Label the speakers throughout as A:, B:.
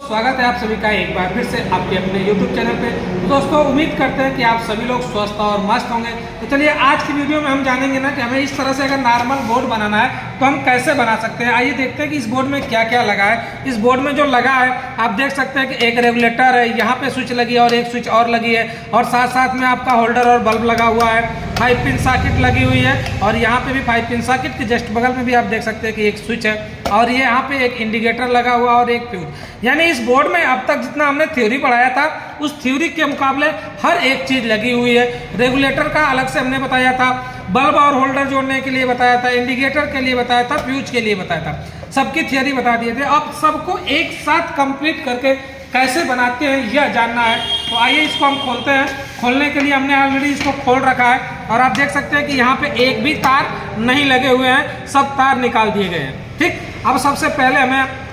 A: स्वागत है आप सभी का एक बार फिर से आपके अपने YouTube चैनल पे। तो दोस्तों उम्मीद करते हैं कि आप सभी लोग स्वस्थ और मस्त होंगे। तो चलिए आज की वीडियो में हम जानेंगे ना कि हमें इस तरह से अगर नॉर्मल बोर्ड बनाना है तो हम कैसे बना सकते हैं। आइए देखते हैं कि इस बोर्ड में क्या क्या लगा है। इस बोर्ड में जो लगा है आप देख सकते हैं कि एक रेगुलेटर है, यहाँ पे स्विच लगी है और एक स्विच और लगी है, और साथ साथ में आपका होल्डर और बल्ब लगा हुआ है। 5 पिन सॉकेट लगी हुई है और यहाँ पे भी 5 पिन सॉकेट के जस्ट बगल में भी आप देख सकते हैं कि एक स्विच है, और ये यहाँ पे एक इंडिकेटर लगा हुआ और एक फ्यूज। यानी इस बोर्ड में अब तक जितना हमने थ्योरी पढ़ाया था उस थ्योरी के मुकाबले हर एक चीज लगी हुई है। रेगुलेटर का अलग से हमने बताया था, बल्ब और होल्डर जोड़ने के लिए बताया था, इंडिकेटर के लिए बताया था, फ्यूज के लिए बताया था, सबकी थ्योरी बता दिए थे। अब सबको एक साथ कंप्लीट करके कैसे बनाते हैं यह जानना है। तो आइए इसको हम खोलते हैं। खोलने के लिए हमने ऑलरेडी इसको खोल रखा है और आप देख सकते हैं कि यहाँ पे एक भी तार नहीं लगे हुए हैं, सब तार निकाल दिए गए हैं। ठीक, अब सबसे पहले हमें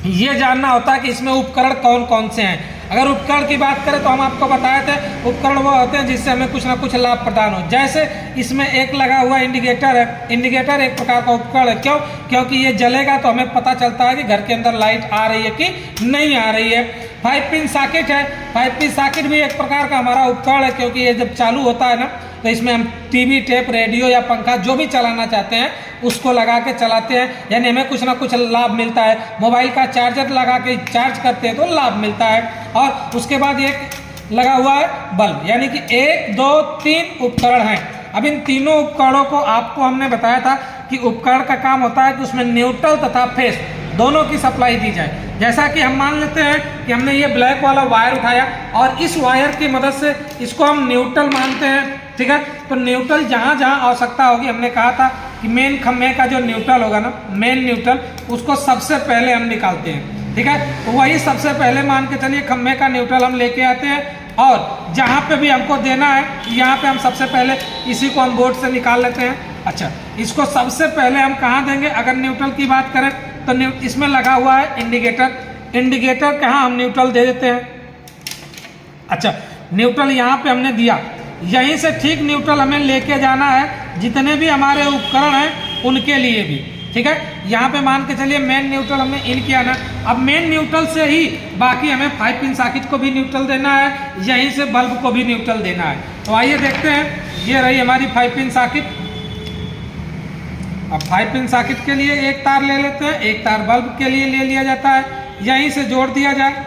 A: ये जानना होता है कि इसमें उपकरण कौन कौन से हैं। अगर उपकरण की बात करें तो हम आपको बताए थे उपकरण वो होते हैं जिससे हमें कुछ ना कुछ लाभ प्रदान हो। जैसे इसमें एक लगा हुआ इंडिकेटर है, इंडिकेटर एक प्रकार का उपकरण है। क्यों? क्योंकि ये जलेगा तो हमें पता चलता है कि घर के अंदर लाइट आ रही है कि नहीं आ रही है। 5 पिन सॉकेट है, 5 पिन सॉकेट भी एक प्रकार का हमारा उपकरण है, क्योंकि ये जब चालू होता है ना तो इसमें हम टीवी, टेप, रेडियो या पंखा जो भी चलाना चाहते हैं उसको लगा के चलाते हैं, यानी हमें कुछ ना कुछ लाभ मिलता है। मोबाइल का चार्जर लगा के चार्ज करते हैं तो लाभ मिलता है। और उसके बाद एक लगा हुआ है बल्ब, यानी कि 1, 2, 3 उपकरण हैं। अब इन तीनों उपकरणों को आपको हमने बताया था कि उपकरण का काम होता है कि उसमें न्यूट्रल तथा फेस दोनों की सप्लाई दी जाए। जैसा कि हम मान लेते हैं कि हमने ये ब्लैक वाला वायर उठाया और इस वायर की मदद से इसको हम न्यूट्रल मानते हैं। ठीक है, तो न्यूट्रल जहाँ जहाँ आवश्यकता होगी, हमने कहा था कि मेन खम्भे का जो न्यूट्रल होगा ना, मेन न्यूट्रल, उसको सबसे पहले हम निकालते हैं। ठीक है, तो वही सबसे पहले मान के चलिए खम्भे का न्यूट्रल हम लेके आते हैं, और जहाँ पे भी हमको देना है यहाँ पे हम सबसे पहले इसी को हम बोर्ड से निकाल लेते हैं। अच्छा, इसको सबसे पहले हम कहाँ देंगे? अगर न्यूट्रल की बात करें तो इसमें लगा हुआ है इंडिकेटर, इंडिकेटर के यहाँ हम न्यूट्रल दे देते हैं। अच्छा, न्यूट्रल यहाँ पे हमने दिया, यहीं से ठीक न्यूट्रल हमें लेके जाना है जितने भी हमारे उपकरण हैं उनके लिए भी। ठीक है, यहाँ पे मान के चलिए मेन न्यूट्रल हमने इन किया ना, अब मेन न्यूट्रल से ही बाकी हमें 5 पिन सॉकेट को भी न्यूट्रल देना है, यहीं से बल्ब को भी न्यूट्रल देना है। तो आइए देखते हैं, ये रही हमारी 5 पिन सॉकेट। अब 5 पिन सॉकेट के लिए एक तार ले लेते हैं, एक तार बल्ब के लिए ले लिया जाता है, यहीं से जोड़ दिया जाए।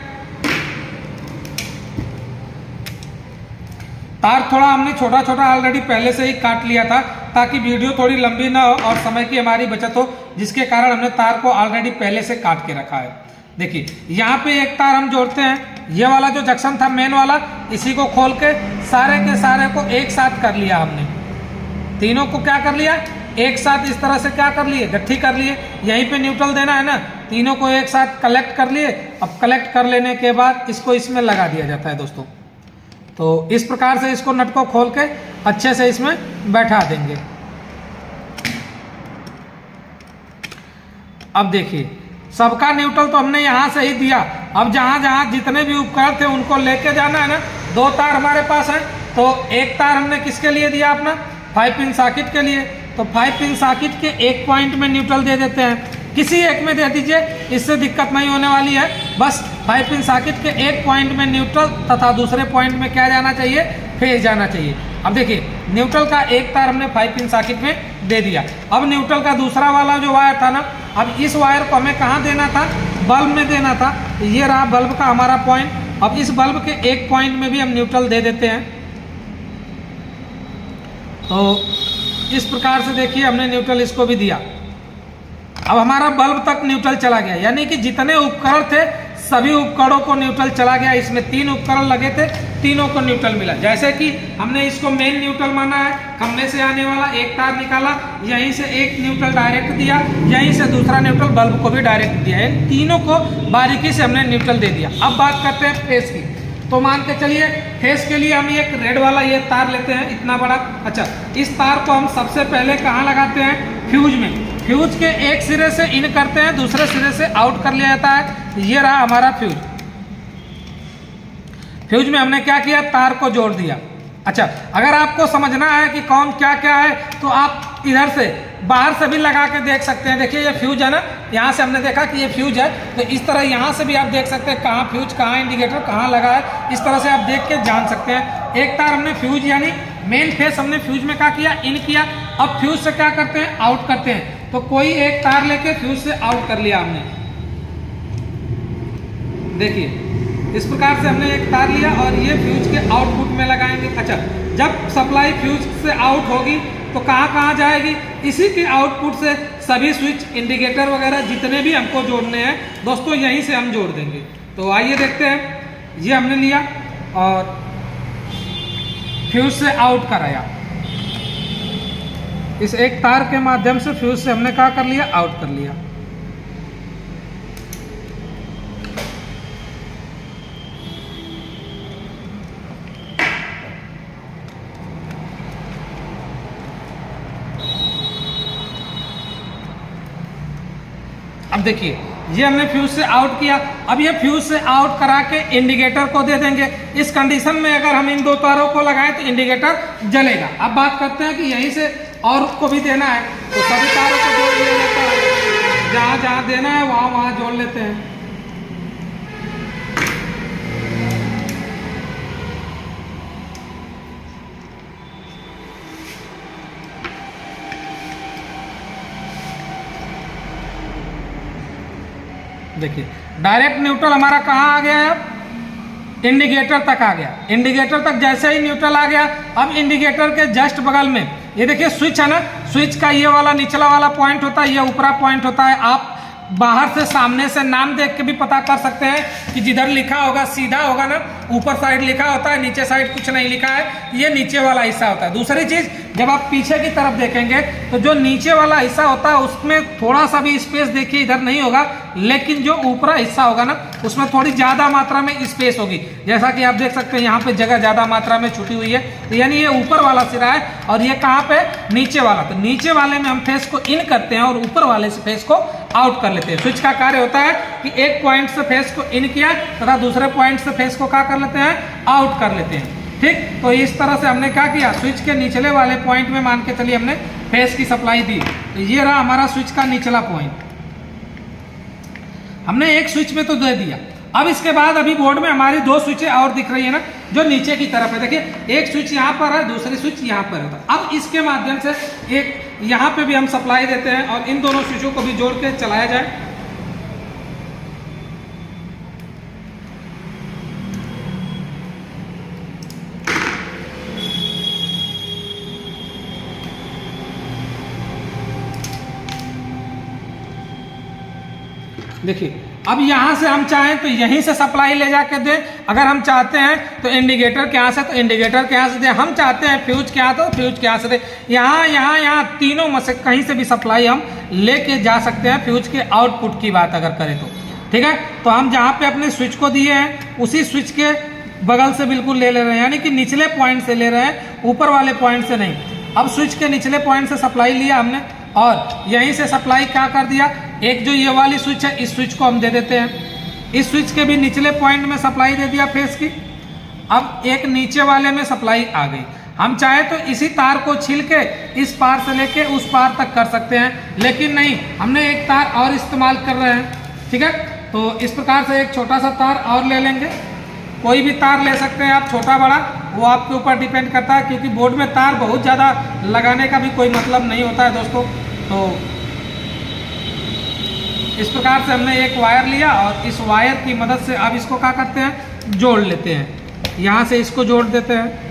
A: तार थोड़ा हमने छोटा छोटा ऑलरेडी पहले से ही काट लिया था ताकि वीडियो थोड़ी लंबी ना हो और समय की हमारी बचत हो, जिसके कारण हमने तार को ऑलरेडी पहले से काट के रखा है। देखिए यहाँ पे एक तार हम जोड़ते हैं, ये वाला जो जंक्शन था मेन वाला, इसी को खोल के सारे के सारे को एक साथ कर लिया हमने। तीनों को क्या कर लिया? एक साथ इस तरह से क्या कर लिए? गट्ठी कर लिए। यहीं पे न्यूट्रल देना है ना, तीनों को एक साथ कलेक्ट कर लिए। अब कलेक्ट कर लेने के बाद इसको इसमें लगा दिया जाता है दोस्तों। तो इस प्रकार से इसको नट को खोल के अच्छे से इसमें बैठा देंगे। अब देखिए सबका न्यूट्रल तो हमने यहाँ से ही दिया। अब जहाँ जहाँ जितने भी उपकरण थे उनको लेके जाना है ना। 2 तार हमारे पास है, तो एक तार हमने किसके लिए दिया? अपना 5 पिन सॉकेट के लिए। तो 5 पिन सॉकेट के एक पॉइंट में न्यूट्रल दे देते हैं, किसी एक में दे दीजिए, इससे दिक्कत नहीं होने वाली है। बस 5 पिन सॉकेट के एक पॉइंट में न्यूट्रल तथा दूसरे पॉइंट में क्या जाना चाहिए? फेज जाना चाहिए। अब देखिए न्यूट्रल का एक तार हमने 5 पिन सॉकेट में दे दिया। अब न्यूट्रल का दूसरा वाला जो वायर था ना, अब इस वायर को हमें कहाँ देना था? बल्ब में देना था। ये रहा बल्ब का हमारा पॉइंट। अब इस बल्ब के एक पॉइंट में भी हम न्यूट्रल दे देते हैं। तो इस प्रकार से देखिए हमने न्यूट्रल इसको भी दिया। अब हमारा बल्ब तक न्यूट्रल चला गया, यानी कि जितने उपकरण थे सभी उपकरणों को न्यूट्रल चला गया। इसमें 3 उपकरण लगे थे, तीनों को न्यूट्रल मिला। जैसे कि हमने इसको मेन न्यूट्रल माना है, खंभे से आने वाला एक तार निकाला, यहीं से एक न्यूट्रल डायरेक्ट दिया, यहीं से दूसरा न्यूट्रल बल्ब को भी डायरेक्ट दिया। इन तीनों को बारीकी से हमने न्यूट्रल दे दिया। अब बात करते हैं फेस की। तो मान के चलिए फेस के लिए हम एक रेड वाला ये तार लेते हैं, इतना बड़ा। अच्छा, इस तार को हम सबसे पहले कहाँ लगाते हैं? फ्यूज में। फ्यूज के एक सिरे से इन करते हैं, दूसरे सिरे से आउट कर लिया जाता है। ये रहा हमारा फ्यूज। फ्यूज में हमने क्या किया? तार को जोड़ दिया। अच्छा, अगर आपको समझना है कि कौन क्या क्या है तो आप आप इधर से बाहर से भी लगा के देख सकते हैं। देखिए ये फ्यूज है ना, यहाँ से हमने देखा कि ये फ्यूज है, तो इस तरह यहाँ से भी आप देख सकते हैं कहाँ फ्यूज, कहाँ इंडिकेटर, कहाँ लगा है। इस तरह से आप देख के जान सकते हैं। एक तार हमने फ्यूज यानी मेन फेस हमने फ्यूज में क्या किया, इन किया। अब फ्यूज से क्या करते हैं, आउट करते हैं। तो कोई एक तार लेके फ्यूज से आउट कर लिया हमने। देखिए इस प्रकार से हमने एक तार लिया और ये फ्यूज के आउटपुट में लगाएंगे। अच्छा, जब सप्लाई फ्यूज से आउट होगी तो कहाँ कहाँ जाएगी, इसी के आउटपुट से सभी स्विच, इंडिकेटर वगैरह जितने भी हमको जोड़ने हैं दोस्तों यहीं से हम जोड़ देंगे। तो आइए देखते हैं। ये हमने लिया और फ्यूज से आउट कराया। इस एक तार के माध्यम से फ्यूज से हमने क्या कर लिया, आउट कर लिया। अब देखिए ये हमने फ्यूज से आउट किया। अब ये फ्यूज से आउट करा के इंडिकेटर को दे देंगे। इस कंडीशन में अगर हम इन दो तारों को लगाएं तो इंडिकेटर जलेगा। अब बात करते हैं कि यहीं से और को भी देना है, तो सभी तारों को जोड़ लिया जाता है। जहाँ जहाँ देना है वहाँ वहाँ जोड़ लेते हैं। देखिए डायरेक्ट न्यूट्रल हमारा कहाँ आ गया है, इंडिकेटर तक आ गया। इंडिकेटर तक जैसे ही न्यूट्रल आ गया, अब इंडिकेटर के जस्ट बगल में ये देखिए स्विच है ना, स्विच का ये वाला निचला वाला पॉइंट होता है, ये ऊपरा पॉइंट होता है। आप बाहर से सामने से नाम देख के भी पता कर सकते हैं कि जिधर लिखा होगा सीधा होगा ना, ऊपर साइड लिखा होता है, नीचे साइड कुछ नहीं लिखा है, ये नीचे वाला हिस्सा होता है। दूसरी चीज, जब आप पीछे की तरफ देखेंगे तो जो नीचे वाला हिस्सा होता है उसमें थोड़ा सा भी स्पेस देखिए इधर नहीं होगा, लेकिन जो ऊपरा हिस्सा होगा ना उसमें थोड़ी ज्यादा मात्रा में स्पेस होगी। जैसा कि आप देख सकते हैं यहाँ पे जगह ज्यादा मात्रा में छुटी हुई है, तो यानी ये ऊपर वाला सिरा है और ये कहाँ पे, नीचे वाला। तो नीचे वाले में हम फेस को इन करते हैं और ऊपर वाले से फेस को आउट कर लेते हैं। स्विच का कार्य होता है कि एक पॉइंट से फेस को इन किया तथा दूसरे पॉइंट से फेस को क्या कर लेते हैं, आउट कर लेते हैं। ठीक, तो इस तरह से हमने क्या किया, स्विच के निचले वाले पॉइंट में मान के चलिए हमने फेस की सप्लाई दी। तो ये रहा हमारा स्विच का निचला पॉइंट, हमने एक स्विच में तो दे दिया। अब इसके बाद अभी बोर्ड में हमारी दो स्विचें और दिख रही है ना, जो नीचे की तरफ है। देखिए एक स्विच यहाँ पर है, दूसरी स्विच यहाँ पर है। अब इसके माध्यम से एक यहाँ पे भी हम सप्लाई देते हैं और इन दोनों स्विचों को भी जोड़ के चलाया जाए। देखिए अब यहाँ से हम चाहें तो यहीं से सप्लाई ले जाके दें, अगर हम चाहते हैं तो इंडिकेटर के यहाँ से तो इंडिकेटर के यहाँ से दें, हम चाहते हैं फ्यूज के यहाँ तो फ्यूज के यहाँ से दें। यहाँ यहाँ यहाँ तीनों में से कहीं से भी सप्लाई हम लेके जा सकते हैं। फ्यूज के आउटपुट की बात अगर करें तो ठीक है, तो हम जहाँ पे अपने स्विच को दिए हैं उसी स्विच के बगल से बिल्कुल ले रहे हैं, यानी कि निचले पॉइंट से ले रहे हैं, ऊपर वाले पॉइंट से नहीं। अब स्विच के निचले पॉइंट से सप्लाई लिया हमने और यहीं से सप्लाई क्या कर दिया, एक जो ये वाली स्विच है इस स्विच को हम दे देते हैं, इस स्विच के भी निचले पॉइंट में सप्लाई दे दिया फेस की। अब एक नीचे वाले में सप्लाई आ गई। हम चाहे तो इसी तार को छील के इस पार से लेके उस पार तक कर सकते हैं, लेकिन नहीं, हमने एक तार और इस्तेमाल कर रहे हैं। ठीक है, तो इस प्रकार से एक छोटा सा तार और ले लेंगे। कोई भी तार ले सकते हैं आप, छोटा बड़ा, वो आपके ऊपर डिपेंड करता है, क्योंकि बोर्ड में तार बहुत ज़्यादा लगाने का भी कोई मतलब नहीं होता है दोस्तों। तो इस प्रकार से हमने एक वायर लिया और इस वायर की मदद से अब इसको क्या करते हैं, जोड़ लेते हैं। यहाँ से इसको जोड़ देते हैं।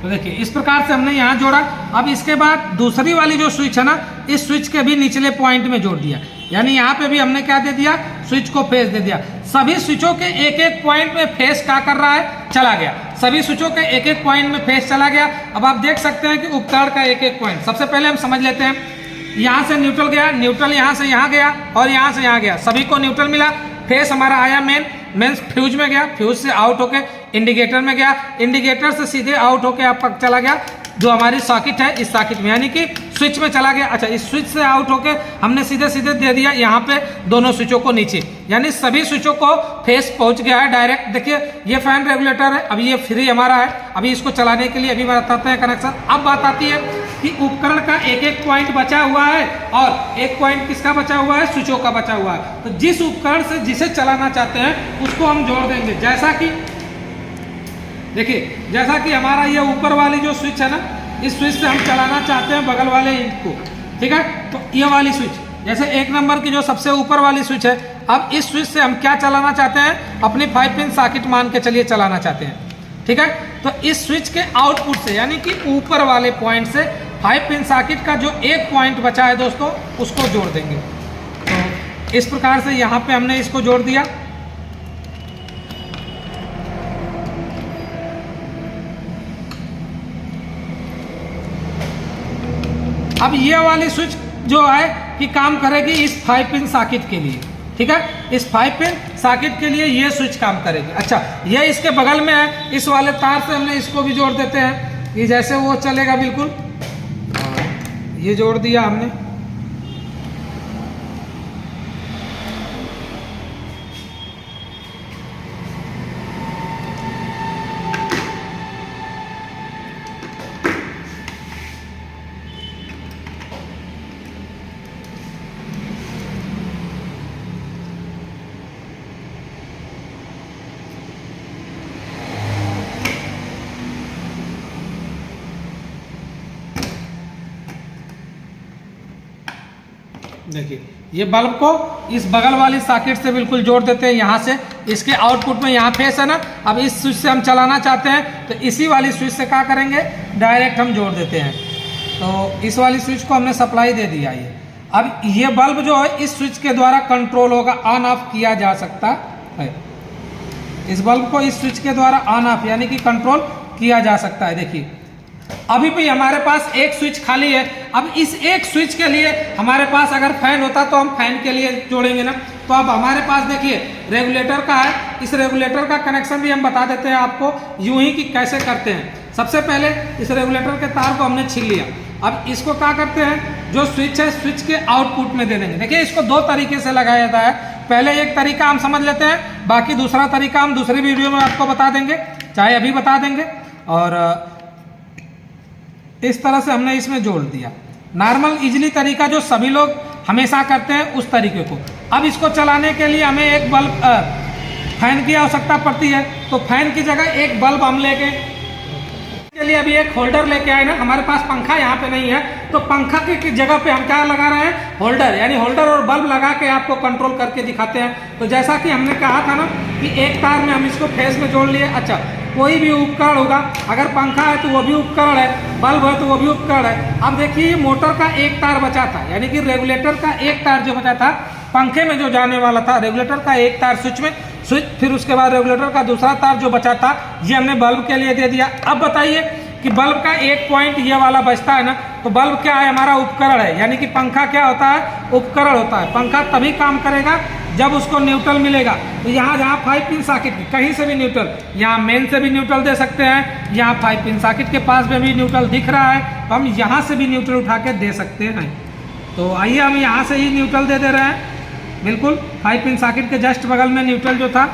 A: तो देखिए इस प्रकार से हमने यहाँ जोड़ा। अब इसके बाद दूसरी वाली जो स्विच है ना, इस स्विच के भी निचले पॉइंट में जोड़ दिया, यानी यहाँ पे भी हमने क्या दे दिया, स्विच को फेस दे दिया। सभी स्विचों के एक एक पॉइंट में फेस क्या कर रहा है, चला गया। सभी स्विचों के एक एक पॉइंट में फेस चला गया। अब आप देख सकते हैं कि उपकरण का एक एक पॉइंट, सबसे पहले हम समझ लेते हैं। यहाँ से न्यूट्रल गया, न्यूट्रल यहाँ से यहाँ गया और यहाँ से यहाँ गया, सभी को न्यूट्रल मिला। फेस हमारा आया मेन फ्यूज में गया, फ्यूज से आउट होके इंडिकेटर में गया, इंडिकेटर से सीधे आउट होके आप चला गया जो हमारी सॉकेट है, इस सॉकेट में, यानी कि स्विच में चला गया। अच्छा, इस स्विच से आउट होके हमने सीधे सीधे दे दिया यहाँ पे दोनों स्विचों को नीचे, यानी सभी स्विचों को फेस पहुंच गया है डायरेक्ट। देखिए ये फैन रेगुलेटर है, अभी ये फ्री हमारा है। अभी इसको चलाने के लिए अभी बताते हैं कनेक्शन। अब बात आती है कि उपकरण का एक एक पॉइंट बचा हुआ है और एक पॉइंट किसका बचा हुआ है, स्विचों का बचा हुआ है। तो जिस उपकरण से जिसे चलाना चाहते हैं उसको हम जोड़ देंगे। जैसा कि देखिए, जैसा कि हमारा ये ऊपर वाली जो स्विच है ना, इस स्विच से हम चलाना चाहते हैं बगल वाले इंच को, ठीक है। तो ये वाली स्विच, जैसे 1 नंबर की जो सबसे ऊपर वाली स्विच है, अब इस स्विच से हम क्या चलाना चाहते हैं, अपनी 5 पिन सॉकेट मान के चलिए चलाना चाहते हैं, ठीक है। तो इस स्विच के आउटपुट से, यानी कि ऊपर वाले पॉइंट से 5 पिन सॉकेट का जो एक पॉइंट बचा है दोस्तों, उसको जोड़ देंगे। तो इस प्रकार से यहाँ पे हमने इसको जोड़ दिया। अब ये वाली स्विच जो है कि काम करेगी इस 5 पिन सॉकेट के लिए, ठीक है। इस 5 पिन सॉकेट के लिए ये स्विच काम करेगी। अच्छा, ये इसके बगल में है, इस वाले तार से हमने इसको भी जोड़ देते हैं, ये जैसे वो चलेगा बिल्कुल। ये जोड़ दिया हमने। देखिए, ये बल्ब को इस बगल वाली सॉकेट से बिल्कुल जोड़ देते हैं यहाँ से। इसके आउटपुट में यहाँ फेस है ना, अब इस स्विच से हम चलाना चाहते हैं तो इसी वाली स्विच से क्या करेंगे, डायरेक्ट हम जोड़ देते हैं। तो इस वाली स्विच को हमने सप्लाई दे दिया। ये अब ये बल्ब जो है इस स्विच के द्वारा कंट्रोल होगा, ऑन ऑफ किया जा सकता है। इस बल्ब को इस स्विच के द्वारा ऑन ऑफ यानी कि कंट्रोल किया जा सकता है। देखिए, अभी भी हमारे पास एक स्विच खाली है। अब इस एक स्विच के लिए हमारे पास अगर फैन होता तो हम फैन के लिए जोड़ेंगे ना। तो अब हमारे पास देखिए रेगुलेटर का है, इस रेगुलेटर का कनेक्शन भी हम बता देते हैं आपको यूं ही कि कैसे करते हैं। सबसे पहले इस रेगुलेटर के तार को हमने छीन लिया। अब इसको क्या करते हैं, जो स्विच है स्विच के आउटपुट में दे देंगे। देखिए, इसको 2 तरीके से लगाया जाता है। पहले एक तरीका हम समझ लेते हैं, बाकी दूसरा तरीका हम दूसरी वीडियो में आपको बता देंगे, चाहे अभी बता देंगे। और इस तरह से हमने इसमें जोड़ दिया। नॉर्मल इजली तरीका जो सभी लोग हमेशा करते हैं उस तरीके को। अब इसको चलाने के लिए हमें एक बल्ब फैन की आवश्यकता पड़ती है। तो फैन की जगह एक बल्ब हम लेके के लिए अभी एक होल्डर लेके आए ना। हमारे पास पंखा यहाँ पे नहीं है, तो पंखा की जगह पे हम क्या लगा रहे हैं, होल्डर। यानी होल्डर और बल्ब लगा के आपको कंट्रोल करके दिखाते हैं। तो जैसा कि हमने कहा था ना कि एक तार में हम इसको फेस में जोड़ लिए। अच्छा, कोई भी उपकरण होगा, अगर पंखा है तो वो भी उपकरण है, बल्ब है तो वो भी उपकरण है। अब देखिए, मोटर का एक तार बचा था, यानी कि रेगुलेटर का एक तार जो बचा था पंखे में जो जाने वाला था, रेगुलेटर का एक तार स्विच में, फिर उसके बाद रेगुलेटर का दूसरा तार जो बचा था ये हमने बल्ब के लिए दे दिया। अब बताइए कि बल्ब का एक पॉइंट ये वाला बचता है ना, तो बल्ब क्या है, हमारा उपकरण है। यानी कि पंखा क्या होता है, उपकरण होता है। पंखा तभी काम करेगा जब उसको न्यूट्रल मिलेगा। तो यहाँ जहाँ 5 पिन सॉकेट कहीं से भी न्यूट्रल, यहाँ मेन से भी न्यूट्रल दे सकते हैं, यहाँ 5 पिन सॉकेट के पास में भी न्यूट्रल दिख रहा है, तो हम यहाँ से भी न्यूट्रल उठा के दे सकते हैं। तो आइए हम यहाँ से ही न्यूट्रल दे रहे हैं, बिल्कुल 5 पिन सॉकेट के जस्ट बगल में न्यूट्रल जो था।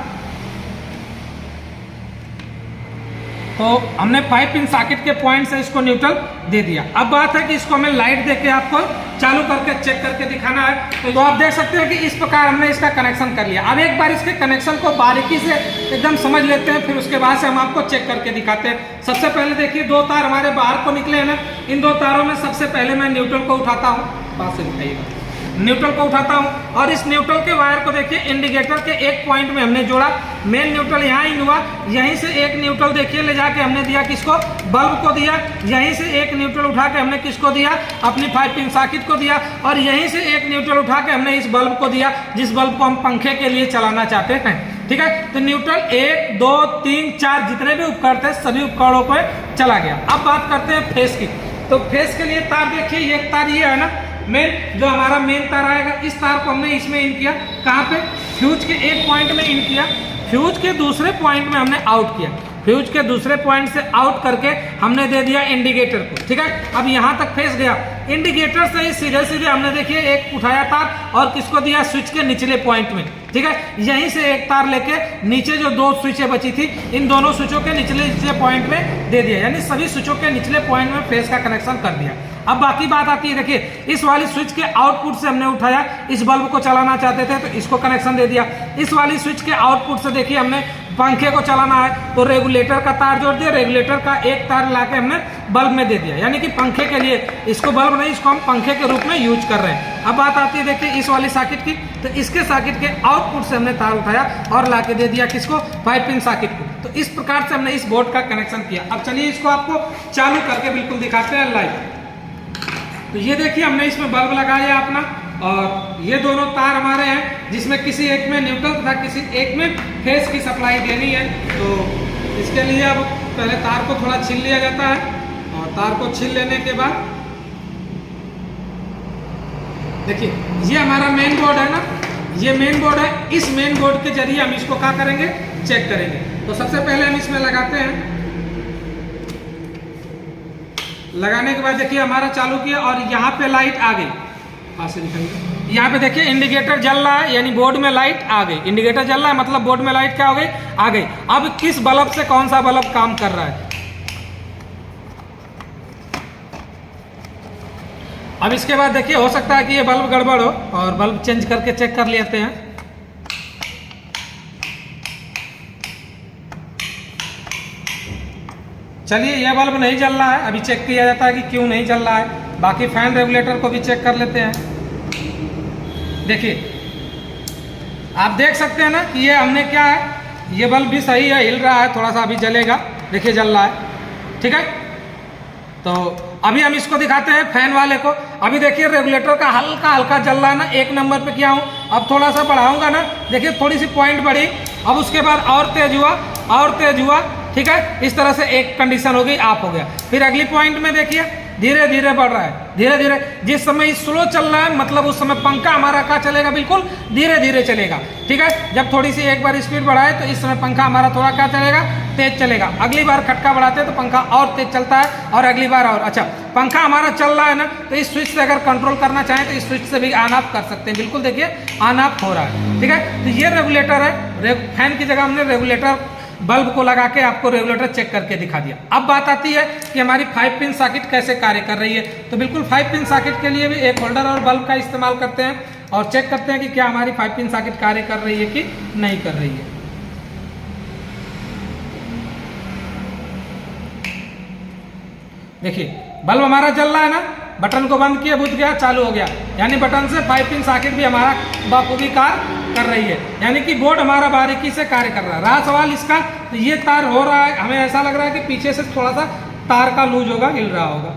A: तो हमने 5 पिन सॉकेट के पॉइंट से इसको न्यूट्रल दे दिया। अब बात है कि इसको हमें लाइट दे के आपको चालू करके चेक करके दिखाना है। तो आप देख सकते हैं कि इस प्रकार हमने इसका कनेक्शन कर लिया। अब एक बार इसके कनेक्शन को बारीकी से एकदम समझ लेते हैं, फिर उसके बाद से हम आपको चेक करके दिखाते हैं। सबसे पहले देखिए, 2 तार हमारे बाहर को निकले हैं ना, इन 2 तारों में सबसे पहले मैं न्यूट्रल को उठाता हूँ, पास से दिखाइएगा, न्यूट्रल को उठाता हूं और इस न्यूट्रल के वायर को देखिए इंडिकेटर के एक पॉइंट में हमने जोड़ा। मेन न्यूट्रल यहाँ इन हुआ, यहीं से एक न्यूट्रल देखिए ले जाके हमने दिया किसको, बल्ब को दिया। यहीं से एक न्यूट्रल उठा के हमने किसको दिया, अपनी 5 पिन सॉकेट को दिया। और यहीं से एक न्यूट्रल उठा के हमने इस बल्ब को दिया, जिस बल्ब को हम पंखे के लिए चलाना चाहते हैं। ठीक है, तो न्यूट्रल 1 2 3 4 जितने भी उपकरण थे सभी उपकरणों पर चला गया। अब बात करते हैं फेस की। तो फेस के लिए तार देखिए, ये तार ये है ना मेन, जो हमारा मेन तार आएगा, इस तार को हमने इसमें इन किया। कहाँ पे, फ्यूज के एक पॉइंट में इन किया, फ्यूज के दूसरे पॉइंट में हमने आउट किया। फ्यूज के दूसरे पॉइंट से आउट करके हमने दे दिया इंडिकेटर को, ठीक है। अब यहाँ तक फेस गया, इंडिकेटर से ही सीधे सीधे हमने देखिए एक उठाया तार और किसको दिया, स्विच के निचले पॉइंट में, ठीक है। यहीं से एक तार लेके नीचे जो दो स्विचें बची थी, इन दोनों स्विचों के निचले पॉइंट में दे दिया, यानी सभी स्विचों के निचले पॉइंट में फेस का कनेक्शन कर दिया। अब बाकी बात आती है, देखिए इस वाली स्विच के आउटपुट से हमने उठाया, इस बल्ब को चलाना चाहते थे तो इसको कनेक्शन दे दिया। इस वाली स्विच के आउटपुट से देखिए हमने पंखे को चलाना है तो रेगुलेटर का तार जोड़ दिया, रेगुलेटर का एक तार लाके हमने बल्ब में दे दिया, यानी कि पंखे के लिए, इसको बल्ब नहीं, इसको हम पंखे के रूप में यूज कर रहे हैं। अब बात आती है देखिए इस वाली सॉकेट की, तो इसके सॉकेट के आउटपुट से हमने तार उठाया और लाके दे दिया किसको, 5 पिन सॉकेट को। तो इस प्रकार से हमने इस बोर्ड का कनेक्शन किया। अब चलिए इसको आपको चालू करके बिल्कुल दिखाते हैं लाइव। तो ये देखिए हमने इसमें बल्ब लगाया अपना, और ये दोनों तार हमारे हैं जिसमें किसी एक में न्यूट्रल तथा किसी एक में फेस की सप्लाई देनी है। तो इसके लिए अब पहले तार को थोड़ा छील लिया जाता है, और तार को छील लेने के बाद देखिए ये हमारा मेन बोर्ड है ना, ये मेन बोर्ड है। इस मेन बोर्ड के जरिए हम इसको क्या करेंगे, चेक करेंगे। तो सबसे पहले हम इसमें लगाते हैं, लगाने के बाद देखिए हमारा चालू किया और यहाँ पे लाइट आ गई, पास से दिखाइए, यहाँ पे देखिए इंडिकेटर जल रहा है, यानी बोर्ड में लाइट आ गई। इंडिकेटर जल रहा है मतलब बोर्ड में लाइट क्या हो गई, आ गई। अब किस बल्ब से कौन सा बल्ब काम कर रहा है, अब इसके बाद देखिए हो सकता है कि ये बल्ब गड़बड़ हो और बल्ब चेंज करके चेक कर लेते हैं। चलिए यह बल्ब नहीं जल रहा है, अभी चेक किया जाता है कि क्यों नहीं जल रहा है। बाकी फैन रेगुलेटर को भी चेक कर लेते हैं। देखिए आप देख सकते हैं ना कि ये हमने क्या है, ये बल्ब भी सही है, हिल रहा है, थोड़ा सा अभी जलेगा, देखिए जल रहा है, ठीक है। तो अभी हम इसको दिखाते हैं फैन वाले को। अभी देखिए रेगुलेटर का हल्का हल्का जल रहा है ना, 1 नंबर पे किया हूँ। अब थोड़ा सा बढ़ाऊंगा ना, देखिए थोड़ी सी पॉइंट बढ़ी, अब उसके बाद और तेज हुआ और तेज हुआ, ठीक है। इस तरह से एक कंडीशन हो गई, ऑफ हो गया। फिर अगली पॉइंट में देखिए धीरे धीरे बढ़ रहा है, धीरे धीरे। जिस समय स्लो चल रहा है मतलब उस समय पंखा हमारा क्या चलेगा, बिल्कुल धीरे धीरे चलेगा, ठीक है। जब थोड़ी सी एक बार स्पीड बढ़ाए तो इस समय पंखा हमारा थोड़ा क्या चलेगा, तेज चलेगा। अगली बार खटका बढ़ाते हैं तो पंखा और तेज चलता है, और अगली बार और। अच्छा पंखा हमारा चल रहा है ना, तो इस स्विच से अगर कंट्रोल करना चाहें तो इस स्विच से भी ऑन ऑफ कर सकते हैं। बिल्कुल देखिए ऑन ऑफ हो रहा है, ठीक है। तो ये रेगुलेटर है, फैन की जगह हमने रेगुलेटर बल्ब को लगा के आपको रेगुलेटर चेक करके दिखा दिया। अब बात आती है कि हमारी 5 पिन सॉकेट कैसे कार्य कर रही है। तो बिल्कुल 5 पिन सॉकेट के लिए भी एक होल्डर और बल्ब का इस्तेमाल करते हैं और चेक करते हैं कि क्या हमारी 5 पिन सॉकेट कार्य कर रही है कि नहीं कर रही है। देखिए बल्ब हमारा जल रहा है ना, बटन को बंद किया, बुझ गया, चालू हो गया, यानी बटन से 5 पिन सॉकेट भी हमारा बखूबी कार्य कर रही है, यानी कि बोर्ड हमारा बारीकी से कार्य कर रहा है। रहा सवाल इसका, तो ये तार हो रहा है, हमें ऐसा लग रहा है कि पीछे से थोड़ा सा तार का लूज होगा, हिल रहा होगा,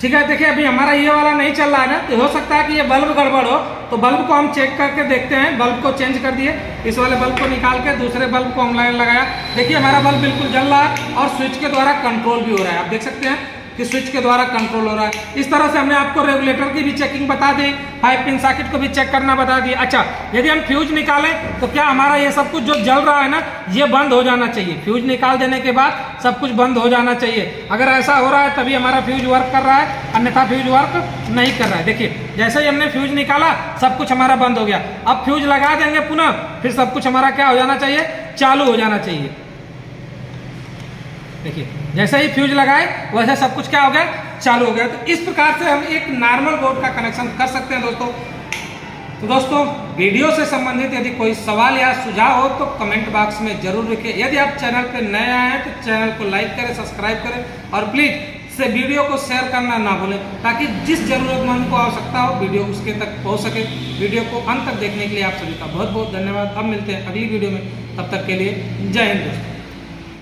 A: ठीक है। देखिए अभी हमारा ये वाला नहीं चल रहा है ना, तो हो सकता है कि ये बल्ब गड़बड़ हो, तो बल्ब को हम चेक करके देखते हैं। बल्ब को चेंज कर दिए, इस वाले बल्ब को निकाल के दूसरे बल्ब को हम लाइन लगाया। देखिए हमारा बल्ब बिल्कुल जल रहा है और स्विच के द्वारा कंट्रोल भी हो रहा है। आप देख सकते हैं कि स्विच के द्वारा कंट्रोल हो रहा है। इस तरह से हमने आपको रेगुलेटर की भी चेकिंग बता दी, 5 पिन सॉकेट को भी चेक करना बता दिया। अच्छा यदि हम फ्यूज निकालें तो क्या हमारा ये सब कुछ जो जल रहा है ना, ये बंद हो जाना चाहिए। फ्यूज निकाल देने के बाद सब कुछ बंद हो जाना चाहिए। अगर ऐसा हो रहा है तभी हमारा फ्यूज वर्क कर रहा है, अन्यथा फ्यूज वर्क नहीं कर रहा है। देखिए जैसे ही हमने फ्यूज निकाला सब कुछ हमारा बंद हो गया। अब फ्यूज लगा देंगे पुनः, फिर सब कुछ हमारा क्या हो जाना चाहिए, चालू हो जाना चाहिए। देखिए जैसे ही फ्यूज लगाए वैसे सब कुछ क्या हो गया, चालू हो गया। तो इस प्रकार से हम एक नॉर्मल बोर्ड का कनेक्शन कर सकते हैं दोस्तों। तो दोस्तों वीडियो से संबंधित यदि कोई सवाल या सुझाव हो तो कमेंट बॉक्स में जरूर लिखिए। यदि आप चैनल पर नए आए हैं तो चैनल को लाइक करें, सब्सक्राइब करें और प्लीज से वीडियो को शेयर करना ना भूलें, ताकि जिस जरूरतमंद को आवश्यकता हो वीडियो उसके तक पहुंच सके। वीडियो को अंत तक देखने के लिए आप सभी का बहुत बहुत धन्यवाद। अब मिलते हैं अगली वीडियो में, तब तक के लिए जय हिंद दोस्तों।